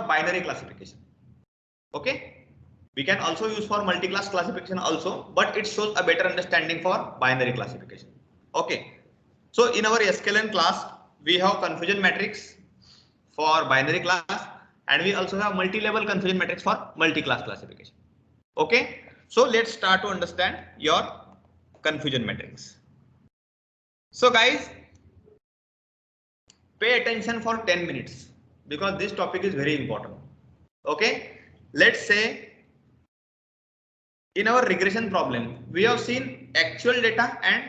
for binary classification. Okay, we can also use for multi-class classification also, but it shows a better understanding for binary classification. Okay, so in our sklearn class, we have confusion matrix for binary class, and we also have multi-level confusion matrix for multi-class classification. Okay, so let's start to understand your confusion matrix. So guys, pay attention for 10 minutes because this topic is very important. Okay, let's say in our regression problem, we have seen actual data and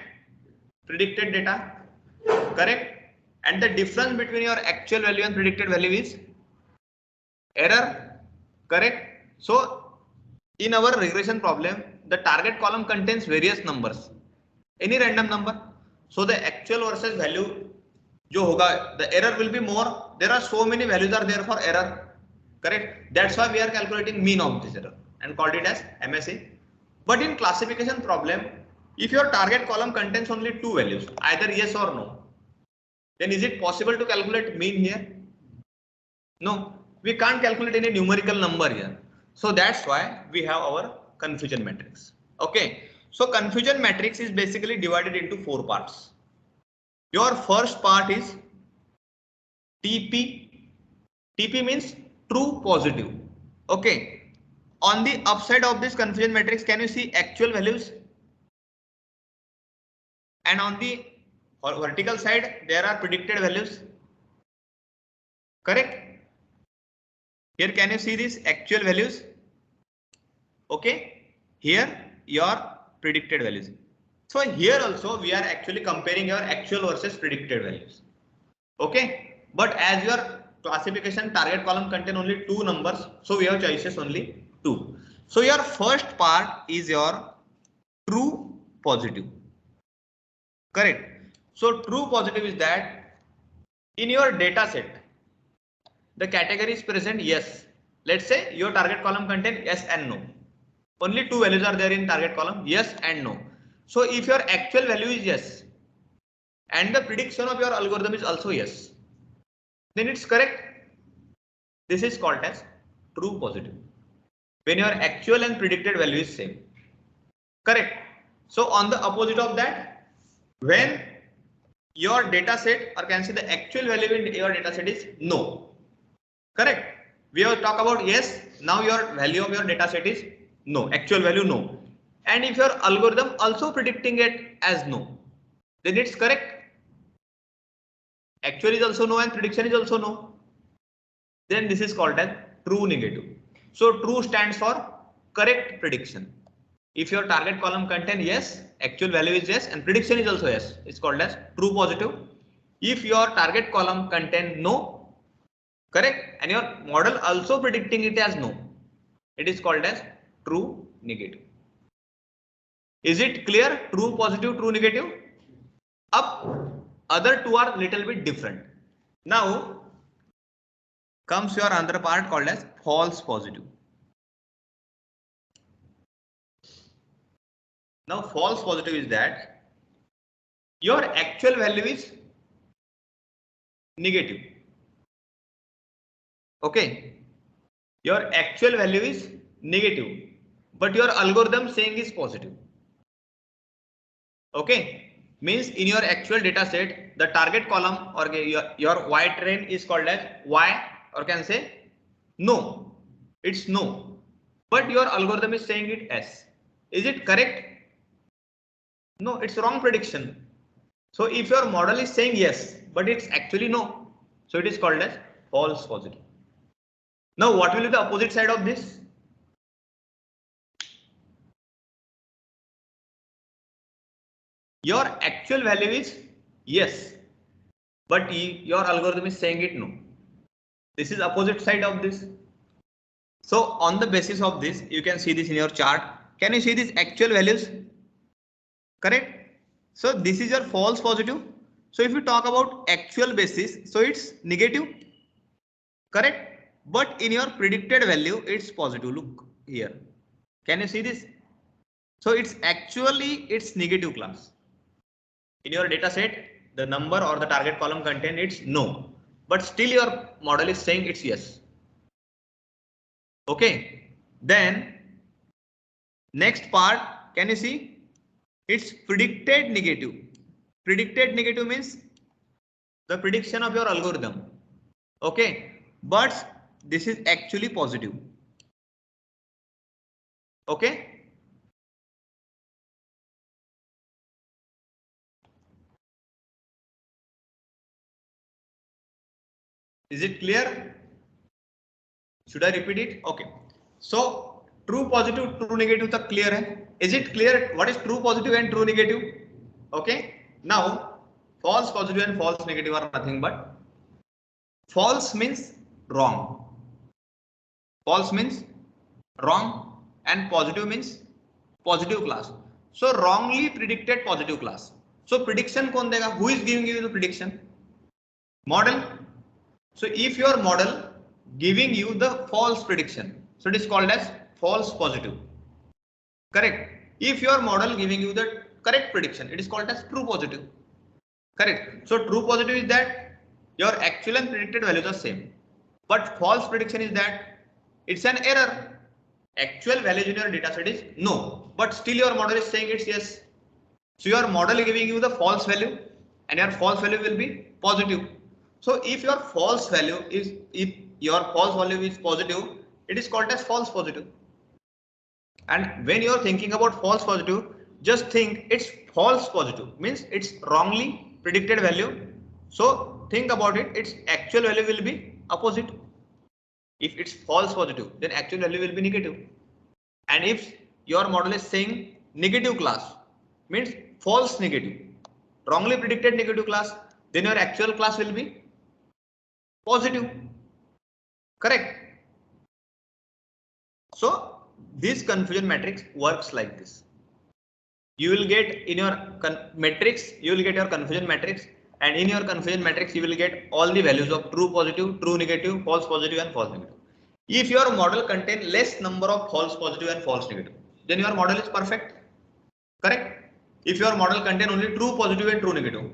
predicted data, correct? And the difference between your actual value and predicted value is error, correct? So in our regression problem, the target column contains various numbers, any random number. So the actual versus value जो होगा, the error will be more. There are so many values are there for error, correct? That's why we are calculating mean of this error and called it as MSE. But in classification problem, if your target column contains only two values, either yes or no, then is it possible to calculate mean here? No, we can't calculate any numerical number here. So that's why we have our confusion matrix. Okay, so confusion matrix is basically divided into four parts. Your first part is TP. TP means true positive. Okay, on the upside of this confusion matrix, can you see actual values? And on the vertical side, there are predicted values. Correct? Here, can you see these actual values? Okay, here your predicted values. So here also we are actually comparing your actual versus predicted values. Okay, but as your classification target column contain only two numbers, so we have choices only two. So your first part is your true positive. Correct. So true positive is that in your data set, the category is present yes. Let's say your target column contain yes and no. Only two values are there in target column, yes and no. So if your actual value is yes and the prediction of your algorithm is also yes, then it's correct. This is called as true positive. When your actual and predicted value is same. Correct. So on the opposite of that, when your data set, or can say the actual value in your data set is no. Correct. We have talked about yes. Now your value of your data set is no. Actual value no. And if your algorithm also predicting it as no, then it's correct. Actual is also no and prediction is also no. Then this is called as true negative. So true stands for correct prediction. If your target column contain yes, actual value is yes, and prediction is also yes, it's called as true positive. If your target column contain no, correct, and your model also predicting it as no, it is called as true negative. Is it clear? True positive, true negative. Up, other two are little bit different. Now comes your another part called as false positive. Now false positive is that your actual value is negative. Okay, your actual value is negative, but your algorithm saying is positive. Okay, means in your actual data set, the target column or your Y train is called as Y, or can say no, it's no, but your algorithm is saying it S. Is it correct? No, it's wrong prediction. So if your model is saying yes, but it's actually no, so it is called as false positive. Now what will be the opposite side of this? Your actual value is yes, but your algorithm is saying it no. This is opposite side of this. So on the basis of this, you can see this in your chart. Can you see these actual values? Correct. So this is your false positive. So if you talk about actual basis, so it's negative. Correct. But in your predicted value, it's positive. Look here. Can you see this? So it's negative class. In your data set, the number or the target column content it's no, but still your model is saying it's yes. Okay, then next part, can you see? It's predicted negative. Predicted negative means the prediction of your algorithm. Okay, but this is actually positive. Okay. Is it clear? Should I repeat it? Okay. So true positive, true negative तक clear है. Is it clear what is true positive and true negative? Okay. Now false positive and false negative are nothing but false means wrong. False means wrong and positive means positive class. So wrongly predicted positive class. So prediction कौन देगा? Who is giving you the prediction? Model. So if your model giving you the false prediction, so it is called as false positive. Correct. If your model giving you the correct prediction, it is called as true positive. Correct. So true positive is that your actual and predicted values are same. But false prediction is that it's an error. Actual values in your data set is no, but still your model is saying it's yes. So your model giving you the false value and your false value will be positive. So if your false value is, if your false value is positive, it is called as false positive. And when you are thinking about false positive, just think it's false positive means it's wrongly predicted value. So think about it, its actual value will be opposite. If it's false positive, then actual value will be negative. And if your model is saying negative class, means false negative, wrongly predicted negative class, then your actual class will be positive. Correct. So this confusion matrix works like this. You will get in your matrix, you will get your confusion matrix, and in your confusion matrix you will get all the values of true positive, true negative, false positive and false negative. If your model contains less number of false positive and false negative, then your model is perfect. Correct. If your model contains only true positive and true negative,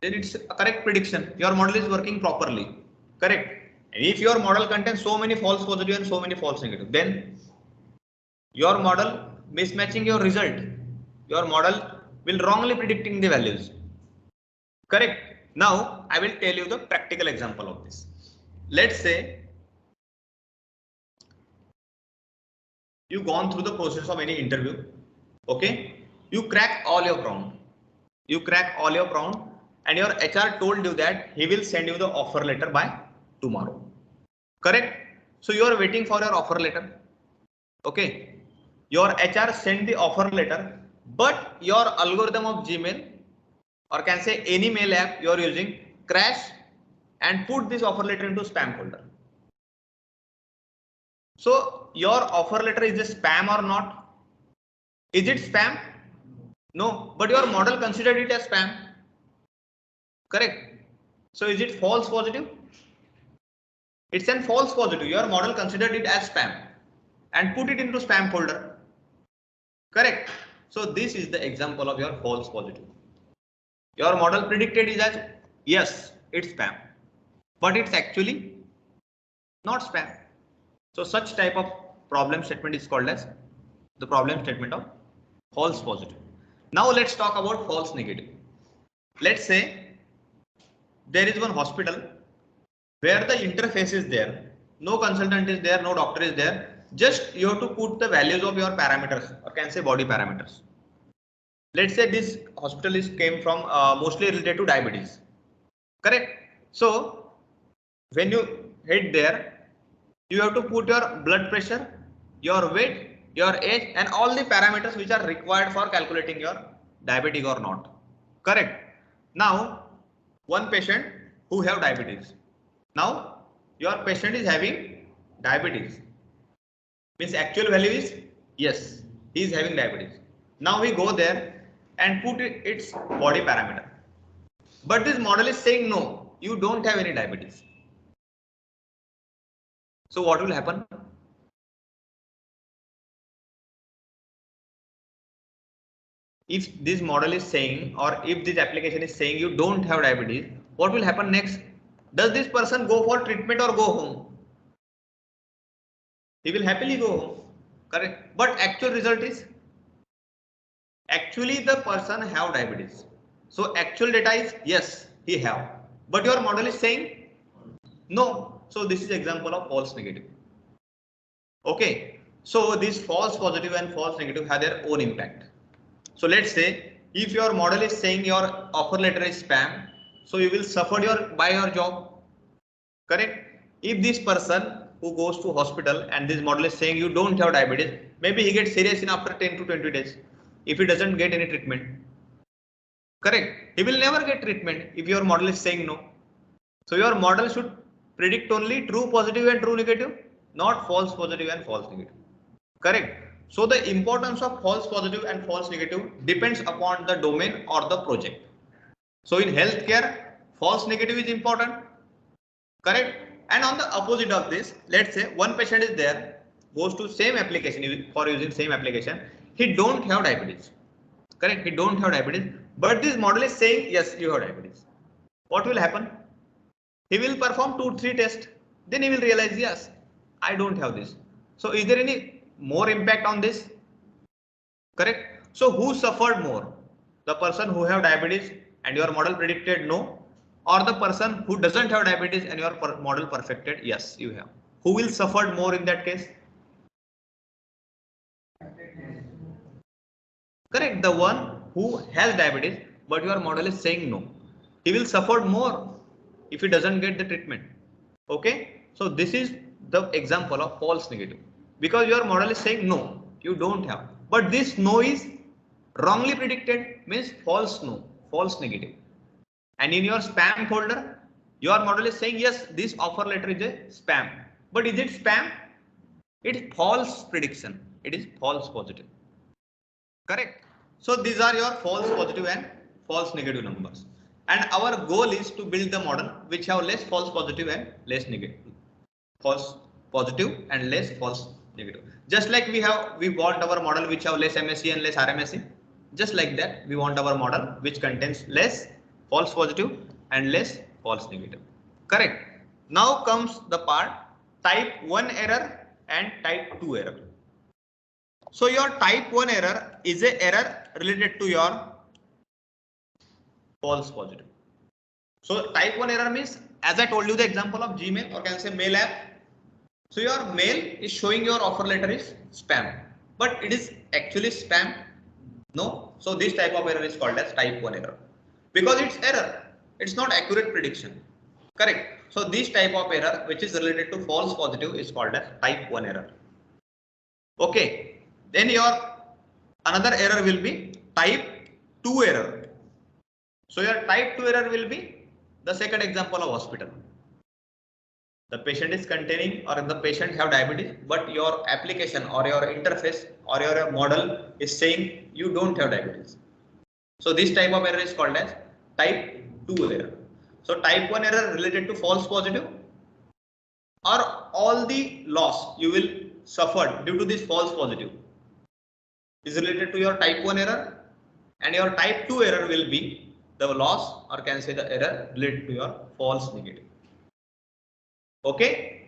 then it's a correct prediction. Your model is working properly. Correct. And if your model contains so many false positive and so many false negative, then your model mismatching your result. Your model will wrongly predicting the values. Correct. Now I will tell you the practical example of this. Let's say you gone through the process of any interview. Okay. You crack all your round. You crack all your round and your HR told you that he will send you the offer letter by tomorrow. Correct. So you are waiting for your offer letter. Okay. Your HR send the offer letter, but your algorithm of Gmail or can say any mail app you are using crash and put this offer letter into spam folder. So your offer letter is a spam or not? Is it spam? No, but your model considered it as spam. Correct. So is it false positive? It's an false positive. Your model considered it as spam and put it into spam folder. Correct. So this is the example of your false positive. Your model predicted it as yes, it's spam, but it's actually not spam. So such type of problem statement is called as the problem statement of false positive. Now let's talk about false negative. Let's say there is one hospital where the interface is there, no consultant is there, no doctor is there, just you have to put the values of your parameters or can say body parameters. Let's say this hospital is came from mostly related to diabetes. Correct. So when you head there, you have to put your blood pressure, your weight, your age and all the parameters which are required for calculating your diabetic or not. Correct. Now one patient who have diabetes. Now your patient is having diabetes. Means actual value is yes, he is having diabetes. Now we go there and put its body parameter. But this model is saying no, you don't have any diabetes. So what will happen? If this model is saying or if this application is saying you don't have diabetes, what will happen next? Does this person go for treatment or go home? He will happily go home. Correct. But actual result is actually the person have diabetes. So actual data is yes, he have. But your model is saying no. So this is example of false negative. Okay. So these false positive and false negative have their own impact. So let's say if your model is saying your offer letter is spam, so you will suffer by your job. Correct. If this person who goes to hospital and this model is saying you don't have diabetes, maybe he gets serious in after 10 to 20 days if he doesn't get any treatment. Correct. He will never get treatment if your model is saying no. So your model should predict only true positive and true negative, not false positive and false negative. Correct. So the importance of false positive and false negative depends upon the domain or the project. So in healthcare, false negative is important. Correct. And on the opposite of this, let's say one patient is there, goes to same application for using same application. He don't have diabetes. Correct. He don't have diabetes, but this model is saying yes, you have diabetes. What will happen? He will perform 2-3 tests. Then he will realize yes, I don't have this. So is there any more impact on this? Correct. So who suffered more? The person who have diabetes and your model predicted no, or the person who doesn't have diabetes and your model perfected yes, you have. Who will suffer more in that case? Correct. The one who has diabetes but your model is saying no. He will suffer more if he doesn't get the treatment. Okay. So this is the example of false negative because your model is saying no, you don't have. But this no is wrongly predicted, means false no, false negative. And in your spam folder, your model is saying yes, this offer letter is a spam. But is it spam? It's false prediction. It is false positive. Correct. So these are your false positive and false negative numbers. And our goal is to build the model which have less false positive and less negative. False positive and less false negative. Just like we want our model which have less MSE and less RMSE. Just like that, we want our model which contains less false positive and less false negative. Correct. Now comes the part type 1 error and type 2 error. So your type 1 error is a error related to your false positive. So type 1 error means, as I told you the example of Gmail or can say mail app. So your mail is showing your offer letter is spam, but it is actually spam. No. So this type of error is called as type 1 error because it's error. It's not accurate prediction. Correct. So this type of error which is related to false positive is called as type 1 error. Okay. Then your another error will be type 2 error. So your type 2 error will be the second example of hospital. The patient is containing or the patient have diabetes, but your application or your interface or your model is saying you don't have diabetes. So this type of error is called as type 2 error. So type 1 error related to false positive or all the loss you will suffer due to this false positive is related to your type 1 error, and your type 2 error will be the loss or can say the error related to your false negative. Okay.